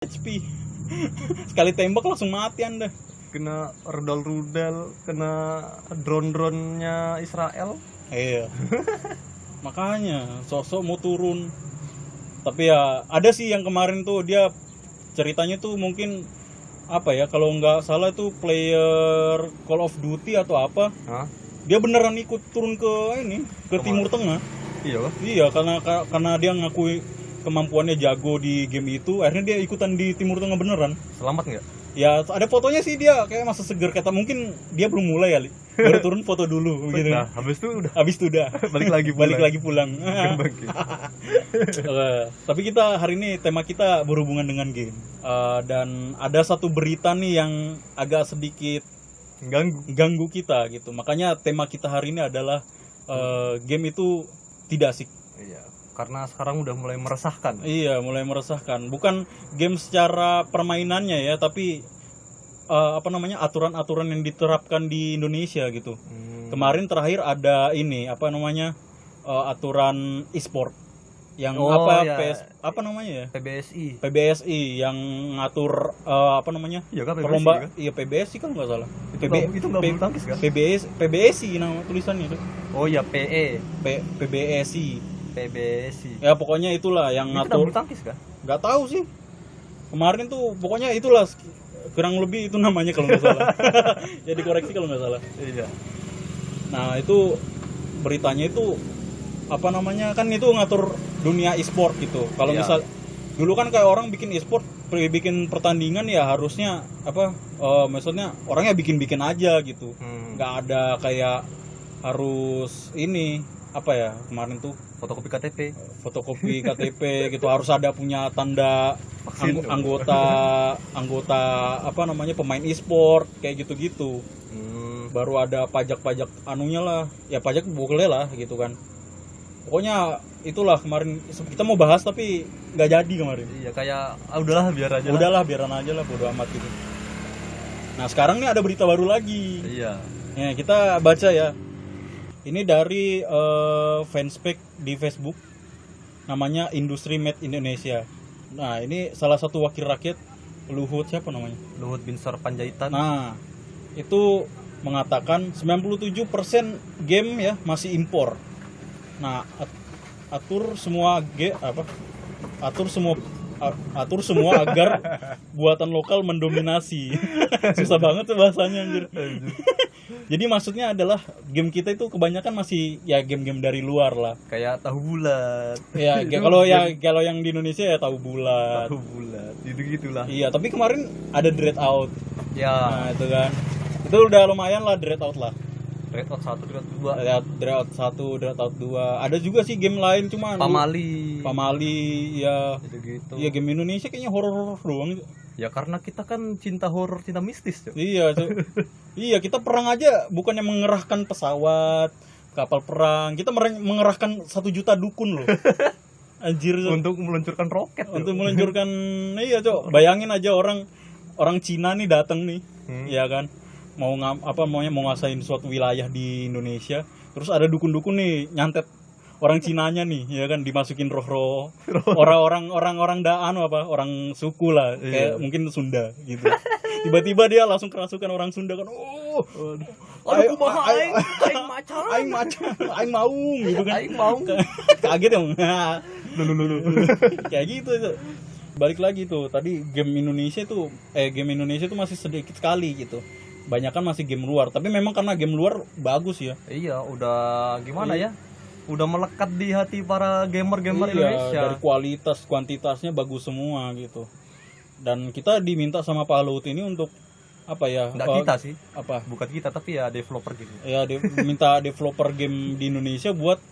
HP. Sekali tembak langsung mati Anda. Kena rudal-rudal, kena drone-drone-nya Israel. Iya. Makanya sosok mau turun. Tapi ya ada sih yang kemarin tuh dia ceritanya tuh mungkin apa ya, kalau nggak salah tuh player Call of Duty atau apa. Hah? Dia beneran ikut turun ke ini, ke Timur Tengah. Iya kah? Iya, karena dia ngakui kemampuannya jago di game itu, akhirnya dia ikutan di Timur Tengah beneran. Selamat nggak? Ya ada fotonya sih, dia kayak masa seger, kata mungkin dia belum mulai kali. Baru turun foto dulu gitu. Nah, habis itu udah balik lagi pulang. Tapi kita hari ini tema kita berhubungan dengan game. Dan ada satu berita nih yang agak sedikit ganggu kita gitu. Makanya tema kita hari ini adalah game itu tidak asik. Iya, karena sekarang udah mulai meresahkan. Iya, mulai meresahkan. Bukan game secara permainannya ya, tapi aturan-aturan yang diterapkan di Indonesia gitu. Kemarin terakhir ada ini aturan e-sport yang ya. PBSI yang ngatur Iya kan, perlomba. kan? Iya, PBSI kan nggak salah. Itu nggak bulu tangkis kan? PBSI nama tulisannya itu. Oh ya, PBSI. PBSI. Ya pokoknya itulah yang Itu ngatur. bulu tangkis kan? Nggak tahu sih. Kemarin tuh pokoknya itulah kurang lebih itu namanya kalau nggak salah. Jadi koreksi kalau nggak salah. Iya. Nah itu beritanya itu kan itu ngatur dunia e-sport gitu. Kalau misal dulu kan kayak orang bikin e-sport, bikin pertandingan ya harusnya maksudnya orangnya bikin aja gitu. Nggak ada kayak harus ini kemarin tuh Fotokopi KTP gitu, harus ada punya tanda anggota pemain e-sport kayak gitu-gitu. Baru ada pajak anunya lah, ya pajak boleh lah gitu kan. Pokoknya itulah kemarin kita mau bahas tapi nggak jadi kemarin. Iya, kayak udahlah biaran aja lah, bodo amat gitu. Nah sekarang nih ada berita baru lagi. Iya. Ya, kita baca ya. Ini dari fanspage di Facebook, namanya Industri Made Indonesia. Nah ini salah satu wakil rakyat, Luhut Binsar Panjaitan. Nah itu mengatakan 97% game ya masih impor. Nah atur semua agar buatan lokal mendominasi. Susah banget tuh bahasanya anjir. Jadi maksudnya adalah game kita itu kebanyakan masih ya game-game dari luar lah. Kayak tahu bulat. Ya kalau yang di Indonesia ya tahu bulat. Gitu-gitulah. Iya, tapi kemarin ada Dread Out. Ya. Nah, itu kan. Itu udah lumayan lah Dread Out lah. Dread Out 1, Dread Out 2. Dread Out 1, Dread Out 2. Ada juga sih game lain cuman Pamali ya. Gitu-gitu. Iya, game Indonesia kayaknya horor doang. Ya karena kita kan cinta horor, cinta mistis, Cok. Iya, Cok. Iya, kita perang aja bukannya mengerahkan pesawat, kapal perang. Kita mengerahkan 1 juta dukun loh. Anjir, Cok. Untuk meluncurkan roket. Untuk meluncurkan iya, Cok. Bayangin aja orang Cina nih datang nih. Ya kan? Mau nguasain suatu wilayah di Indonesia. Terus ada dukun-dukun nih nyantet orang Cinanya nih, ya kan, dimasukin roh orang orang suku lah, kayak mungkin Sunda gitu. Tiba-tiba dia langsung kerasukan orang Sunda kan. Aing maung gitu kan. Aing maung. Kaget ya. Kayak gitu itu. Balik lagi tuh, tadi game Indonesia tuh masih sedikit sekali gitu. Banyakan masih game luar, tapi memang karena game luar bagus ya. Iya, udah gimana ya? Udah melekat di hati para gamer-gamer Indonesia. Dari kuantitasnya bagus semua gitu. Dan kita diminta sama Pak Luhut ini untuk kita sih. Bukan kita, tapi ya developer game. Ya, minta developer game di Indonesia buat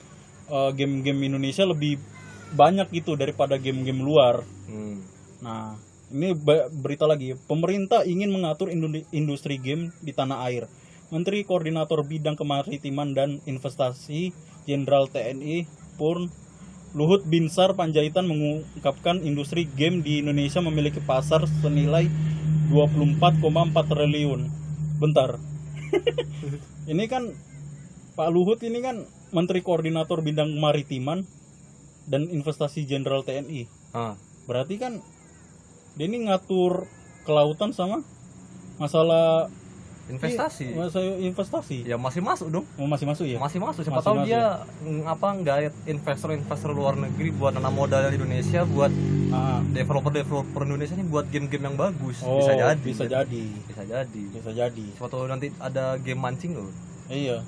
game-game Indonesia lebih banyak gitu daripada game-game luar. Nah, ini berita lagi. Pemerintah ingin mengatur industri game di tanah air. Menteri Koordinator Bidang Kemaritiman dan Investasi Jenderal TNI Purn Luhut Binsar Panjaitan mengungkapkan industri game di Indonesia memiliki pasar senilai 24,4 triliun. Bentar. Ini kan Pak Luhut ini kan Menteri Koordinator Bidang Kemaritiman dan Investasi Jenderal TNI. Berarti kan Dia ini ngatur kelautan sama masalah investasi. Masalah investasi. Ya masih masuk dong. Masih masuk ya? Masih masuk. Siapa Masih tahu masuk. dia nggak investor luar negeri buat nanam modal di Indonesia, buat developer Indonesia ini buat game-game yang bagus. Bisa jadi. Bisa jadi. Bisa jadi. Siapa tahu nanti ada game mancing loh. Iya.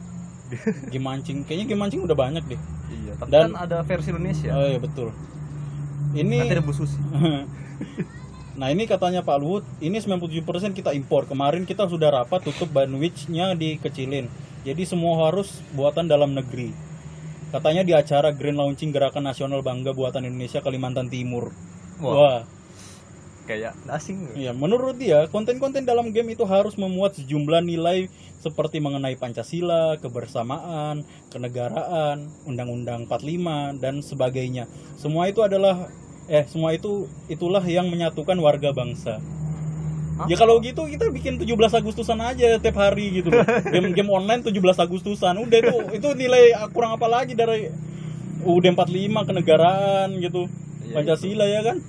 Game mancing. Kayaknya game mancing udah banyak deh. Iya, tapi Dan, kan ada versi Indonesia. Oh iya betul. Ini Nanti ada Bu Susi. Nah ini katanya Pak Luhut, ini 97% kita impor. Kemarin kita sudah rapat tutup bandwidth-nya dikecilin. Jadi semua harus buatan dalam negeri. Katanya di acara Grand Launching Gerakan Nasional Bangga Buatan Indonesia Kalimantan Timur. Wah. Kayak asing. Iya, menurut dia konten-konten dalam game itu harus memuat sejumlah nilai seperti mengenai Pancasila, kebersamaan, kenegaraan, Undang-Undang 45 dan sebagainya. Semua itulah yang menyatukan warga bangsa. Ya kalau gitu kita bikin 17 Agustusan aja tiap hari gitu loh. Game online 17 Agustusan. Udah itu nilai kurang apa lagi dari UUD 45 kenegaraan gitu. Pancasila ya kan?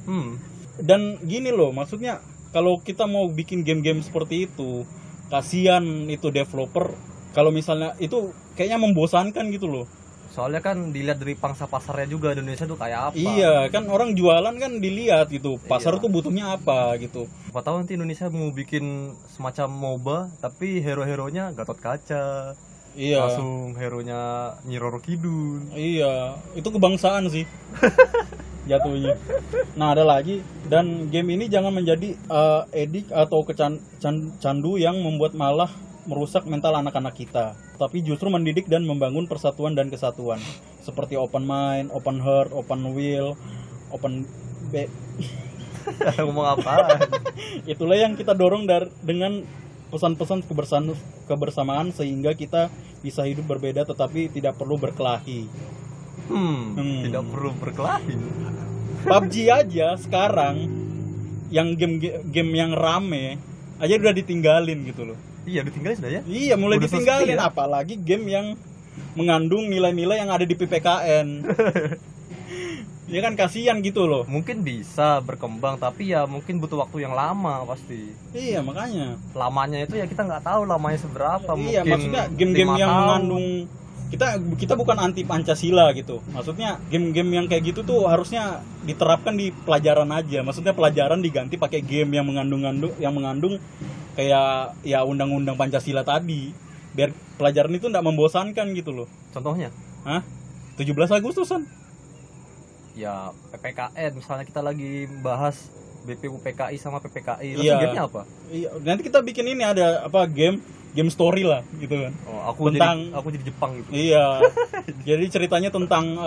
Dan gini loh, maksudnya kalau kita mau bikin game-game seperti itu, kasihan itu developer kalau misalnya itu kayaknya membosankan gitu loh. Soalnya kan dilihat dari pangsa pasarnya juga Indonesia tuh kayak apa. Iya, kan orang jualan kan dilihat gitu. Pasar tuh butuhnya apa gitu. Siapa tahu nanti Indonesia mau bikin semacam MOBA tapi hero-heronya Gatot Kaca. Iya. Langsung hero-nya Nyi Roro Kidul. Iya, itu kebangsaan sih. Jatuhnya. Nah, ada lagi, dan game ini jangan menjadi edik atau candu yang membuat malah merusak mental anak-anak kita, tapi justru mendidik dan membangun persatuan dan kesatuan seperti open mind, open heart, open will, Ngomong apaan? Itulah yang kita dorong dengan pesan-pesan kebersamaan sehingga kita bisa hidup berbeda tetapi tidak perlu berkelahi. Tidak perlu berkelahi. PUBG aja sekarang yang game yang rame aja udah ditinggalin gitu loh. Iya, ditinggalin sudah ya? Iya, mulai udah ditinggalin ya? Apalagi game yang mengandung nilai-nilai yang ada di PPKN. Ya kan kasihan gitu loh. Mungkin bisa berkembang tapi ya mungkin butuh waktu yang lama pasti. Iya, makanya. Lamanya itu ya kita nggak tahu lamanya seberapa. Iya, mungkin maksudnya game-game yang tahun. mengandung kita bukan anti Pancasila gitu. Maksudnya game-game yang kayak gitu tuh harusnya diterapkan di pelajaran aja. Maksudnya pelajaran diganti pakai game yang mengandung kayak ya undang-undang Pancasila tadi. Biar pelajaran itu enggak membosankan gitu loh. Contohnya? 17 Agustusan. Ya PPKN misalnya kita lagi bahas BPU PKI sama PPKI. Terus Iya. gamenya apa? Iya, nanti kita bikin ini ada game story lah gitu kan. Oh, aku jadi Jepang gitu. Iya. Jadi ceritanya tentang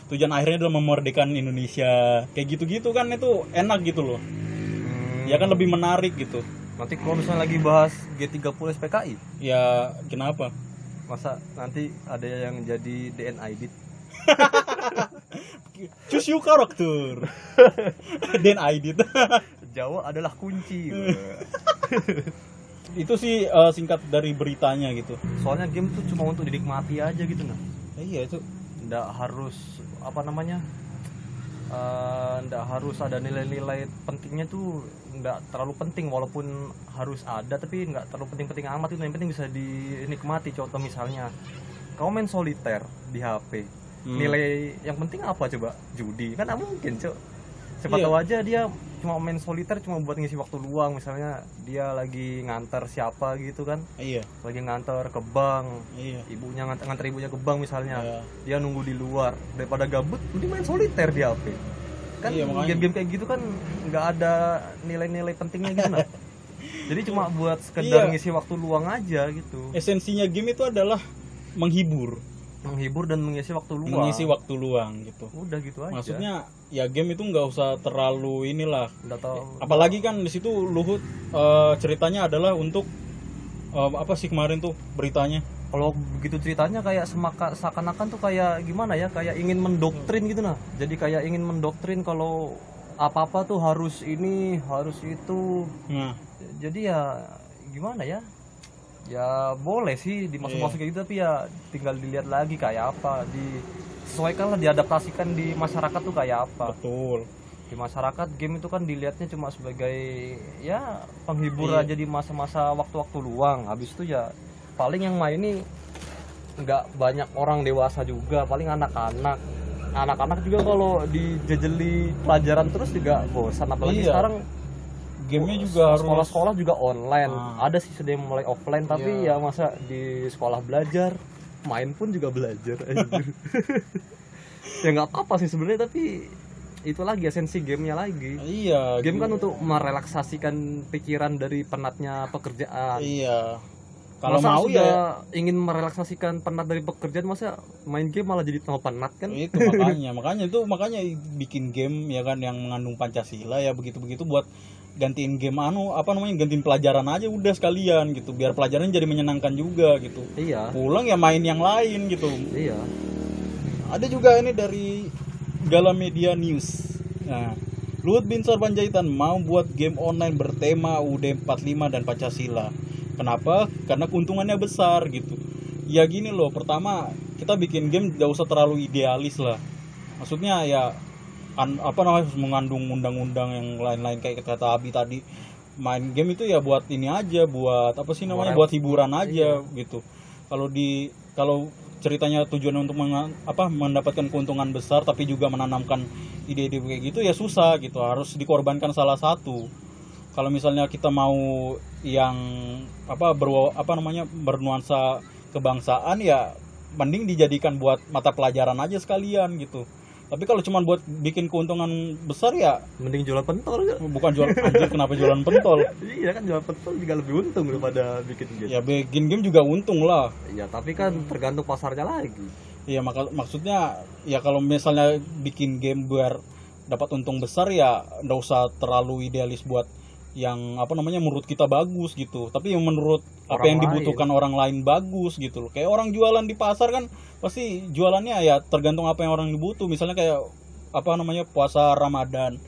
tujuan akhirnya adalah memerdekakan Indonesia. Kayak gitu-gitu kan itu enak gitu loh. Ya kan lebih menarik gitu. Nanti kalau misalnya lagi bahas G30 SPKI, Ya kenapa? masa nanti ada yang jadi DNID? Choose your character. Then I did. Jawa adalah kunci. Itu sih singkat dari beritanya gitu. Soalnya game tuh cuma untuk dinikmati aja gitu nah. Iya itu. Nggak harus nggak harus ada nilai-nilai pentingnya tuh nggak terlalu penting, walaupun harus ada tapi nggak terlalu penting-penting amat. Itu yang penting bisa dinikmati. Contoh misalnya kamu main soliter di HP, nilai yang penting apa coba? Judi kan nggak mungkin cok. Siapa tahu aja dia cuma main soliter cuma buat ngisi waktu luang, misalnya dia lagi nganter siapa gitu kan. Iya. Lagi nganter ke bank, Iya. ibunya nganter ibunya ke bank misalnya. Iya. Dia nunggu di luar, daripada gabut dia main soliter di HP kan. Iya, makanya. Game-game kayak gitu kan nggak ada nilai-nilai pentingnya gitu nah. Jadi cuma buat sekedar ngisi waktu luang aja gitu. Esensinya game itu adalah menghibur Dan mengisi waktu luang gitu. Udah gitu aja. Maksudnya ya game itu nggak usah terlalu inilah. Nggak tahu. Apalagi kan di situ Luhut ceritanya adalah untuk apa sih kemarin tuh beritanya? Kalau begitu ceritanya kayak seakan-akan tuh kayak gimana ya, kayak ingin mendoktrin gitu nah. Jadi kayak ingin mendoktrin kalau apa-apa tuh harus ini, harus itu. Nah, Jadi ya gimana ya? Ya boleh sih dimasuk-masuk kayak gitu, tapi ya tinggal dilihat lagi kayak apa, disesuaikan lah, diadaptasikan di masyarakat tuh kayak apa. betul. Di masyarakat game itu kan dilihatnya cuma sebagai ya penghibur Iya. aja di masa-masa waktu-waktu luang. Habis itu ya paling yang main ini nggak banyak orang dewasa juga, paling anak-anak. Anak-anak juga kalau dijejeli pelajaran terus juga bosan, apalagi Iya. sekarang Gamenya juga harus sekolah-sekolah juga online. Ah. Ada sih sudah yang mulai offline, tapi ya masa di sekolah belajar, main pun juga belajar anjir. Ya nggak apa-apa sih sebenarnya, tapi itu lagi esensi gamenya lagi. Iya. Game kan untuk merelaksasikan pikiran dari penatnya pekerjaan. Iya. Kalau Masa mau sudah ya ingin merelaksasikan penat dari pekerjaan, masa main game malah jadi tambah penat kan? itu makanya bikin game ya kan yang mengandung Pancasila ya begitu-begitu buat gantiin game gantiin pelajaran aja udah sekalian gitu biar pelajaran jadi menyenangkan juga gitu. Iya. Pulang ya main yang lain gitu. Iya. Ada juga ini dari Galamedia News. Nah, Luhut Binsar Panjaitan mau buat game online bertema UUD 45 dan Pancasila. Kenapa? Karena keuntungannya besar gitu. Ya gini loh, pertama kita bikin game gak usah terlalu idealis lah. Maksudnya ya harus mengandung undang-undang yang lain-lain kayak kata Abi tadi. Main game itu ya buat ini aja, buat apa sih namanya? Buat hiburan aja gitu. Kalau ceritanya tujuannya untuk mendapatkan keuntungan besar tapi juga menanamkan ide-ide kayak gitu ya susah gitu, harus dikorbankan salah satu. Kalau misalnya kita mau yang bernuansa kebangsaan ya mending dijadikan buat mata pelajaran aja sekalian gitu. Tapi kalau cuma buat bikin keuntungan besar ya Mending jualan pentol ya. bukan jual anjir, kenapa jualan pentol? Iya kan, jualan pentol juga lebih untung daripada bikin game. Ya bikin game juga untung lah. Iya, tapi kan tergantung pasarnya lagi. Iya maksudnya ya kalau misalnya bikin game biar dapat untung besar ya nggak usah terlalu idealis buat yang menurut kita bagus gitu, tapi yang menurut apa Orang yang dibutuhkan orang lain bagus gitu loh. Kayak orang jualan di pasar kan pasti jualannya ya tergantung apa yang orang dibutuh. Misalnya kayak puasa Ramadan.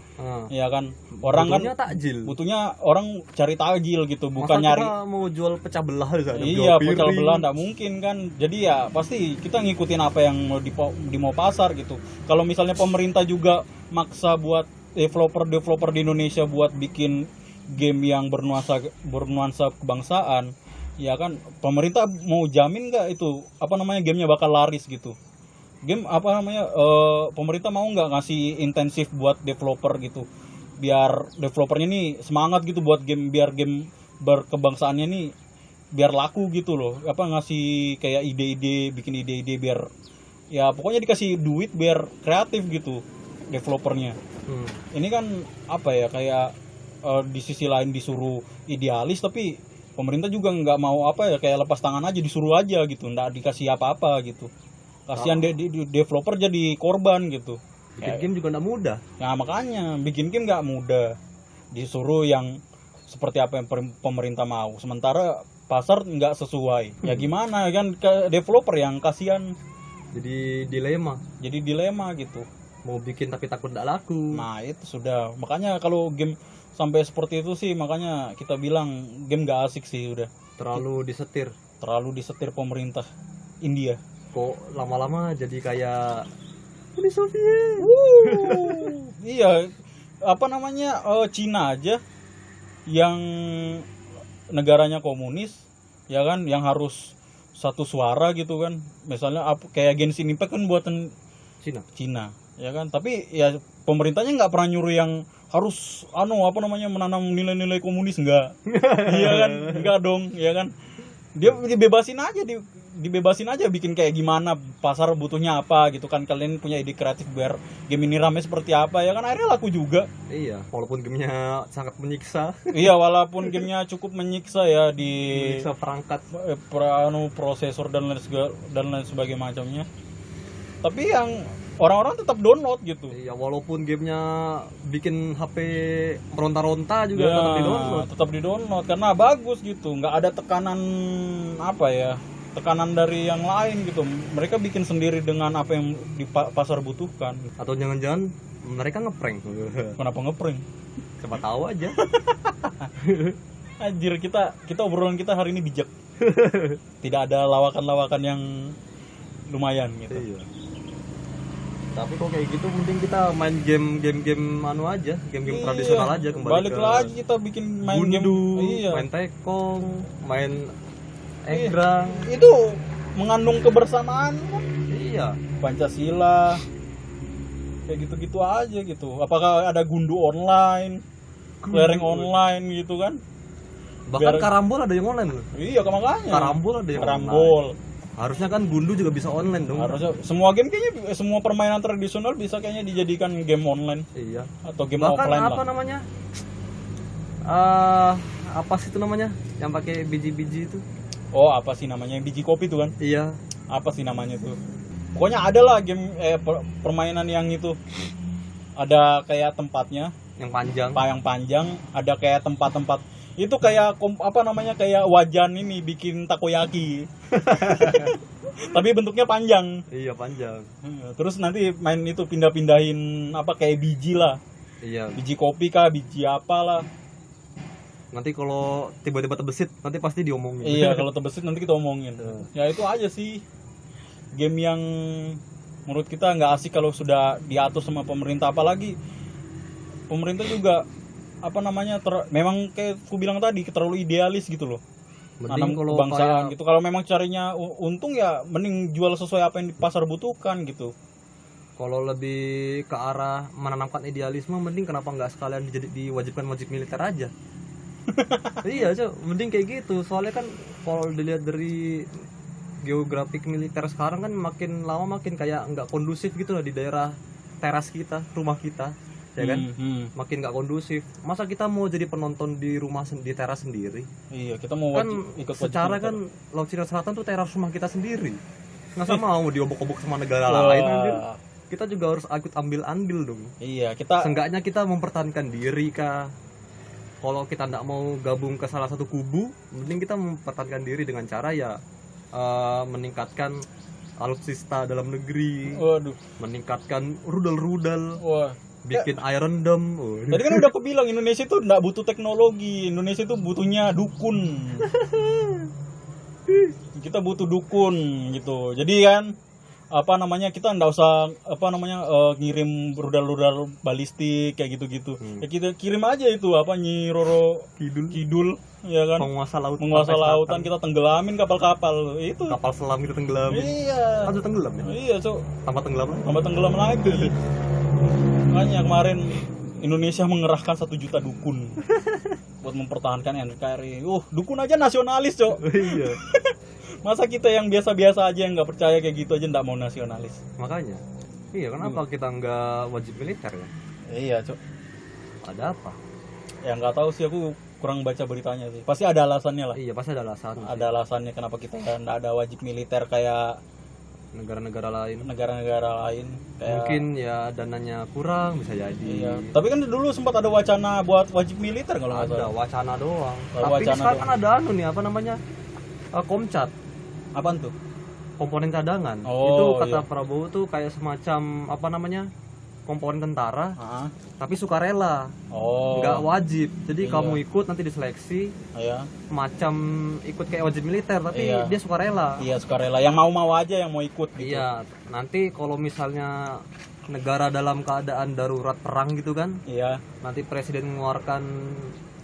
Ya kan orang butuhnya kan takjil. butuhnya orang cari takjil gitu, bukan Masa nyari kita mau jual pecah belah di sana, iya jual pecel piring. belah nggak mungkin kan. Jadi ya pasti kita ngikutin apa yang mau di mau pasar gitu. Kalau misalnya pemerintah juga maksa buat developer di Indonesia buat bikin game yang bernuansa kebangsaan, ya kan pemerintah mau jamin nggak itu gamenya bakal laris gitu. Game pemerintah mau nggak ngasih intensif buat developer gitu, biar developernya nih semangat gitu buat game, biar game berkebangsaannya nih biar laku gitu loh. Ngasih kayak ide-ide, bikin ide-ide biar ya pokoknya dikasih duit biar kreatif gitu developernya. Ini kan kayak di sisi lain disuruh idealis, tapi pemerintah juga nggak mau kayak lepas tangan aja, disuruh aja gitu, nggak dikasih apa-apa gitu. Kasihan developer jadi korban gitu. Bikin game juga nggak mudah. Nah makanya bikin game nggak mudah, disuruh yang seperti apa yang pemerintah mau, sementara pasar nggak sesuai. Ya gimana kan, ke developer yang kasihan. Jadi dilema Gitu. mau bikin tapi takut nggak laku. Nah itu sudah, makanya kalau game sampai seperti itu sih, makanya kita bilang game gak asik sih udah. Terlalu disetir Pemerintah India. Kok lama-lama jadi kayak Uni Soviet. Iya, Cina aja yang negaranya komunis, ya kan, yang harus satu suara gitu kan. Misalnya kayak Genshin Impact kan buatan Cina, ya kan. Tapi ya pemerintahnya nggak pernah nyuruh yang harus menanam nilai-nilai komunis, enggak. Iya kan, enggak dong, ya kan. Dia dibebasin aja bikin kayak gimana, pasar butuhnya apa gitu kan. Kalian punya ide kreatif biar game ini rame seperti apa, ya kan, akhirnya laku juga. Iya, walaupun gamenya sangat menyiksa. Iya, walaupun gamenya cukup menyiksa ya, menyiksa perangkat, prosesor dan lain sebagainya macamnya. Tapi yang orang-orang tetap download gitu. Iya, walaupun gamenya bikin HP meronta-ronta juga ya, tetap di-download karena bagus gitu. Nggak ada tekanan tekanan dari yang lain gitu. Mereka bikin sendiri dengan apa yang di pasar butuhkan. Atau jangan-jangan mereka ngeprank. Kenapa ngeprank? Coba tahu aja. Anjir, kita obrolan kita hari ini bijak. Tidak ada lawakan-lawakan yang lumayan gitu. Iya. Tapi kok kayak gitu mending kita main game anu aja, game-game Iya, tradisional aja, kembali balik ke lagi kita bikin main game. gundu, Iya. main tekong, main egrang. Itu mengandung kebersamaan kan? Iya. Pancasila. Kayak gitu-gitu aja gitu. Apakah ada gundu online, lereng online gitu kan? Bahkan Biar- karambol ada yang online loh. Iya, makanya. Karambol ada yang Karambol. online. Harusnya kan gundu juga bisa online dong. Harusnya semua game kayaknya, semua permainan tradisional bisa kayaknya dijadikan game online Iya. atau game Bahkan offline apa lah. namanya? Apa sih itu namanya? Yang pakai biji-biji itu? Oh, apa sih namanya? Biji kopi tuh kan? Iya. Apa sih namanya tuh? Pokoknya ada lah game permainan yang itu. Ada kayak tempatnya, Yang panjang. yang panjang, ada kayak tempat-tempat. Itu kayak apa namanya? Kayak wajan ini bikin takoyaki. Tapi bentuknya panjang. Iya, panjang. Terus nanti main itu pindah-pindahin apa kayak biji lah. Iya. Biji kopi kah, biji apalah. Nanti kalau tiba-tiba terbesit, nanti pasti diomongin. Iya, kalau terbesit nanti kita omongin. Ya itu aja sih game yang menurut kita nggak asik kalau sudah diatur sama pemerintah, apalagi pemerintah juga apa namanya memang kayak aku bilang tadi terlalu idealis gitu loh. Mending Nanam kalau kebangsaan kayak gitu. Kalau memang carinya untung ya mending jual sesuai apa yang di pasar butuhkan gitu. kalau lebih ke arah menanamkan idealisme, mending kenapa nggak sekalian diwajibkan wajib militer aja? Iya, Cok. Mending kayak gitu. Soalnya kan kalau dilihat dari geografik militer sekarang kan makin lama makin kayak nggak kondusif gitu lah di daerah teras kita, rumah kita, ya kan? Makin nggak kondusif. Masa kita mau jadi penonton di rumah di teras sendiri? Iya, kita mau Kan ikut secara militer. kan Laut Cina Selatan tuh teras rumah kita sendiri. Nggak sama mau diobok-obok sama negara Wah. lain anjir. Kita juga harus ikut ambil-andil dong. Iya, kita Seenggaknya kita mempertahankan diri kah? Kalau kita nggak mau gabung ke salah satu kubu, mending kita mempertahankan diri dengan cara ya meningkatkan alutsista dalam negeri, waduh. meningkatkan rudal-rudal, Wah. bikin Iron Dome. Oh. Tadi kan udah aku bilang Indonesia itu nggak butuh teknologi, Indonesia itu butuhnya dukun. Kita butuh dukun gitu. Jadi kan apa namanya kita nggak usah apa namanya ngirim rudal-rudal balistik kayak gitu-gitu. Ya kita kirim aja itu apa Nyi Roro Kidul ya kan. Penguasa laut, Menguasai pantai lautan, selatan. kita tenggelamin kapal-kapal itu. Kapal selam kita tenggelam. Iya. Kan sudah tenggelam ya? Iya, Cok. Tanpa tenggelam lagi. Tambah tenggelam lagi. Makanya kemarin Indonesia mengerahkan 1 juta dukun buat mempertahankan NKRI. Dukun aja nasionalis, Cok. Iya. Masa kita yang biasa-biasa aja yang nggak percaya kayak gitu aja nggak mau nasionalis? Makanya. Iya, kenapa kita nggak wajib militer ya? Iya, Cok. Ada apa? Ya nggak tahu sih, aku kurang baca beritanya sih. Pasti ada alasannya lah. Iya, pasti ada alasan. Ada alasannya kenapa kita nggak ada wajib militer kayak Negara-negara lain. negara-negara lain. Kayak, Mungkin ya dananya kurang, bisa jadi. iya. Tapi kan dulu sempat ada wacana buat wajib militer kalau nggak Ada salah. wacana doang. Ada Tapi wacana sekarang doang. kan ada anu nih, apa namanya? Komcat, Apaan tuh? komponen cadangan. Oh, Itu kata iya. Prabowo tuh kayak semacam apa namanya? Komponen tentara, Ah. tapi sukarela. Oh. Nggak wajib. Jadi Iya. kamu ikut nanti diseleksi, Iya. macam ikut kayak wajib militer, tapi Iya. dia sukarela. Iya, sukarela. Yang mau-mau aja yang mau ikut gitu. Iya, nanti kalau misalnya negara dalam keadaan darurat perang gitu kan, Iya. nanti presiden mengeluarkan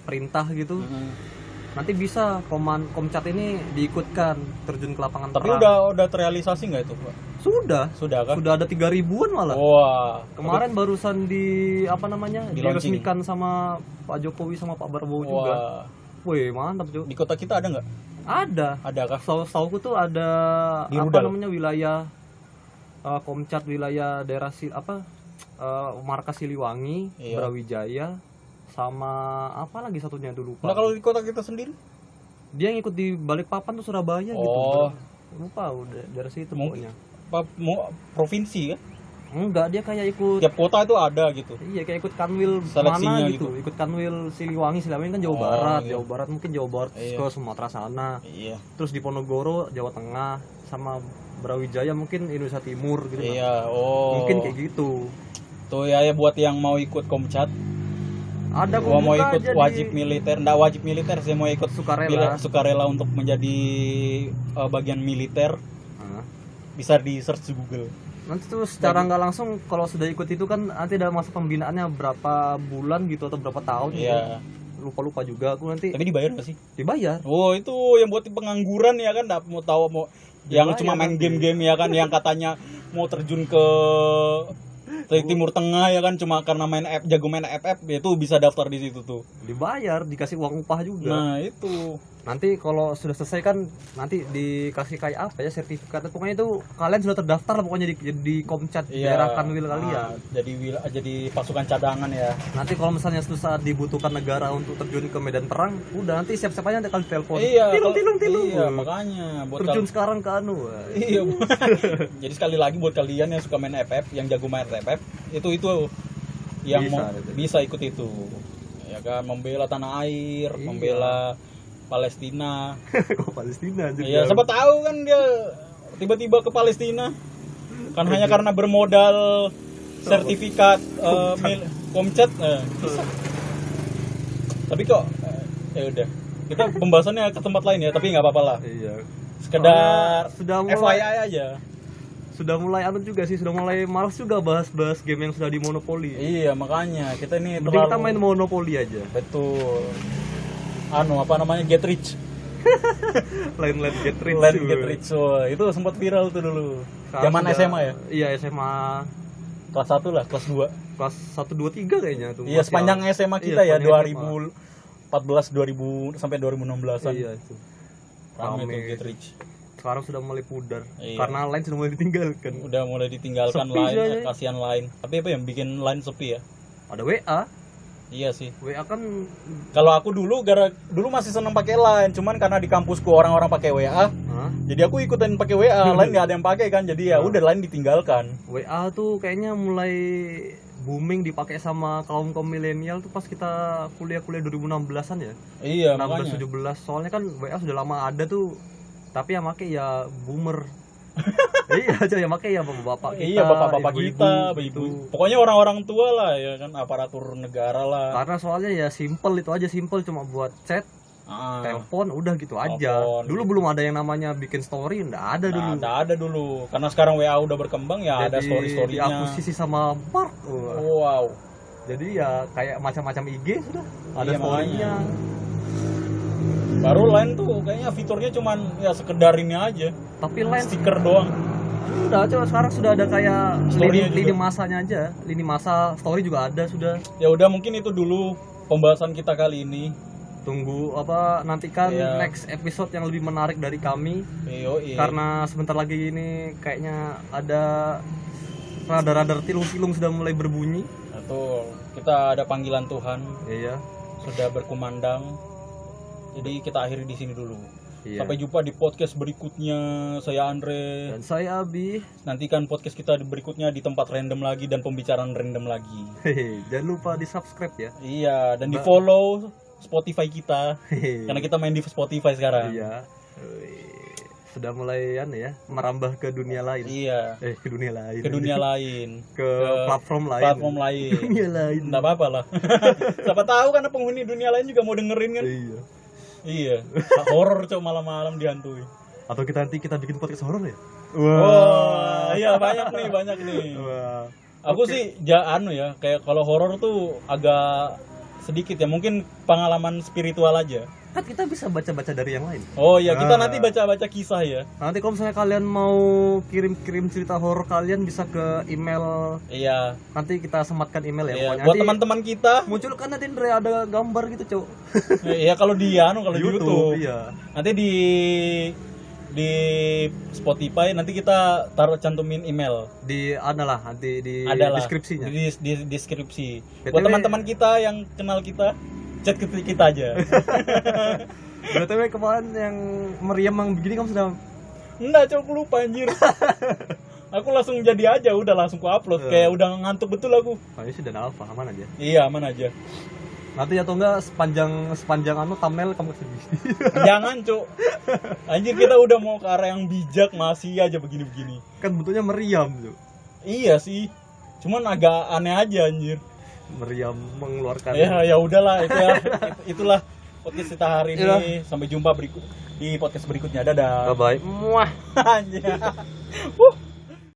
perintah gitu, Mm-mm. nanti bisa komcat ini diikutkan terjun ke lapangan Tapi perang. udah terrealisasi nggak itu, Pak? Sudah Kan? sudah ada 3.000-an malah. Wah. Kemarin barusan di apa namanya? Di launching. Diresmikan sama Pak Jokowi sama Pak Prabowo juga. Wah. Wih, mantap, Jo. Di kota kita ada nggak? Ada. Ada kah? Setahuku tuh ada Di apa rudal. namanya wilayah komcat wilayah daerah markas Siliwangi, Iya. Brawijaya, sama apa lagi satunya dulu Nah, kalau di kota kita sendiri? dia yang ikut di Balikpapan tuh Surabaya gitu. Oh. Lupa udah dari situ Mungkin. pokoknya. Provinsi kan? Enggak, dia kayak ikut Tiap kota itu ada gitu. iya kayak ikut kanwil Seleksinya mana gitu. gitu. Ikut kanwil Siliwangi kan Jawa Oh, Barat. iya. Jawa Barat mungkin Jawa Barat Iya. ke Sumatera sana. Iya. Terus di Ponorogo Jawa Tengah sama Brawijaya mungkin Indonesia Timur gitu. Bang. Iya. Oh. Mungkin kayak gitu. Tuh ya buat yang mau ikut Komcat, Ada gua mau buka ikut aja wajib di militer, enggak wajib militer sih, mau ikut sukarela. sukarela untuk menjadi bagian militer. Ah. Bisa di search di Google. Nanti tuh secara nggak langsung kalau sudah ikut itu kan nanti ada masa pembinaannya berapa bulan gitu atau berapa tahun gitu. Iya. Lupa juga aku nanti. Tapi dibayar nggak sih? Dibayar. Oh itu yang buat pengangguran ya kan, nggak mau tahu mau yang Dibayar cuma main nanti. game-game ya kan, yang katanya mau terjun ke Timur Tengah ya kan, cuma karena jago main FF ya itu bisa daftar di situ tuh. Dibayar, dikasih uang upah juga. Nah itu. Nanti kalau sudah selesai kan nanti dikasih kayak apa ya, sertifikat. Pokoknya itu kalian sudah terdaftar lah pokoknya di Komcat daerah Kanwil kalian. Jadi pasukan cadangan ya. Nanti kalau misalnya suatu saat dibutuhkan negara untuk terjun ke medan perang, udah nanti siap-siap aja nanti kalian telepon. Iya. Tilung. Iya makanya buat Terjun sekarang ke anu. Iya. Jadi sekali lagi buat kalian yang suka main FF, yang jago main FF, itu yang bisa ikut itu. Ya kan, membela tanah air, Iya. membela Palestina. Kok Palestina juga. Iya, siapa tahu kan dia tiba-tiba ke Palestina. Kan hanya karena bermodal sertifikat Komcat. Bisa. Tapi kok ya udah. Kita pembahasannya ke tempat lain ya, tapi nggak apa-apa lah. Iya. Sekedar Sudah FYI aja. Sudah mulai anu juga sih, sudah mulai malas juga bahas-bahas game yang sudah di Monopoly. Iya, makanya kita ini Mending kita main Monopoly aja. Betul. Apa namanya, Get Rich. Lain Get Rich. Get Rich. Oh, itu sempat viral tuh dulu. Zaman SMA ya? Iya, SMA Kelas 1 lah, kelas 2. kelas 1 2 3 kayaknya tuh. Iya, sepanjang SMA kita ya, sepanjang 2014 2000 sampai 2016-an. Iya itu. Rame Rame. tuh Get Rich. Sekarang sudah mulai pudar. Iya. Karena lain sudah mulai ditinggalkan. Udah mulai ditinggalkan Sepi Line, aja. kasihan Line. Tapi apa yang bikin Line sepi ya? Ada WA. Iya sih. WA kan Kalau aku dulu masih seneng pakai Line, cuman karena di kampusku orang-orang pakai WA, jadi aku ikutin pakai WA. Line nggak ada yang pakai kan, jadi ya udah Line ditinggalkan. WA tuh kayaknya mulai booming dipakai sama kaum milenial tuh pas kita kuliah 2016-an ya. Iya, 16 makanya. 17. Soalnya kan WA sudah lama ada tuh. Tapi yang make ya boomer. Iya aja yang make ya bapak-bapak kita. Iya, bapak-bapak ibu-ibu kita, gitu. ibu. Pokoknya orang-orang tua lah ya kan, aparatur negara lah. Karena soalnya ya simple itu aja, simple cuma buat chat, telepon udah gitu aja. Telepon, Dulu gitu. belum ada yang namanya bikin story, enggak ada dulu. Nggak ada dulu. Karena sekarang WA udah berkembang ya, ada story-storynya. Diakuisisi sama Mark. Wow. Jadi ya kayak macam-macam IG sudah. Ada Iya, story-nya. Baru Line tuh kayaknya fiturnya cuman ya sekedar ini aja. Tapi lain Stiker doang. udah, coba sekarang sudah ada kayak Story-nya lini juga. masanya aja. Lini masa story juga ada sudah. Ya udah, mungkin itu dulu pembahasan kita kali ini. Tunggu nantikan Iya. next episode yang lebih menarik dari kami. Yoi. Karena sebentar lagi ini kayaknya ada radar-radar tilung-tilung sudah mulai berbunyi. Betul. Kita ada panggilan Tuhan Iya. sudah berkumandang. Jadi kita akhiri di sini dulu. Iya. Sampai jumpa di podcast berikutnya. Saya Andre. Dan saya Abi. Nantikan podcast kita berikutnya di tempat random lagi dan pembicaraan random lagi. Hehe, jangan lupa di subscribe ya. Iya, dan di follow Spotify kita. Hehe. Karena kita main di Spotify sekarang. Iya. Sudah mulai merambah ke dunia lain. Iya. Ke dunia lain. Ke dunia lain. Ke platform lain. Platform lain. Dunia lain. Nggak apa-apa lah. Siapa tahu kan penghuni dunia lain juga mau dengerin kan. Iya. Iya. Horor cok, malam-malam dihantui. Atau nanti kita bikin podcast horor ya? Wah, iya banyak nih. Wah. Aku sih kayak kalau horor tuh agak sedikit ya, mungkin pengalaman spiritual aja. Kan kita bisa baca-baca dari yang lain. Oh iya, kita nanti baca-baca kisah ya. Nanti kalau misalnya kalian mau kirim-kirim cerita horor kalian bisa ke email. Iya. Nanti kita sematkan email ya. Iya. Pokoknya Buat nanti teman-teman kita. muncul kan nanti ada gambar gitu, Cok. Iya, kalau di YouTube. Iya. Nanti di Spotify nanti kita cantumin email. Adalah nanti di Adalah deskripsinya. di deskripsi. BTW, Buat teman-teman kita yang kenal kita, chat ke kita aja. BTW kemarin yang meriam yang begini kamu sudah Enggak, aku lupa anjir. Aku langsung jadi aja, udah langsung ku upload. Kayak udah ngantuk betul aku. ini sudah alpha, aman aja. Iya, aman aja. Nanti atau enggak sepanjang thumbnail kamu kasih. Jangan, Cuk. Anjir, kita udah mau ke arah yang bijak, masih aja begini-begini. Kan bentuknya meriam, Cuk. Iya sih. Cuman agak aneh aja anjir. Meriam mengeluarkan. Ya udahlah, itulah podcast kita hari ini. Sampai jumpa di podcast berikutnya. Dadah. Bye bye. Muah. Anjir.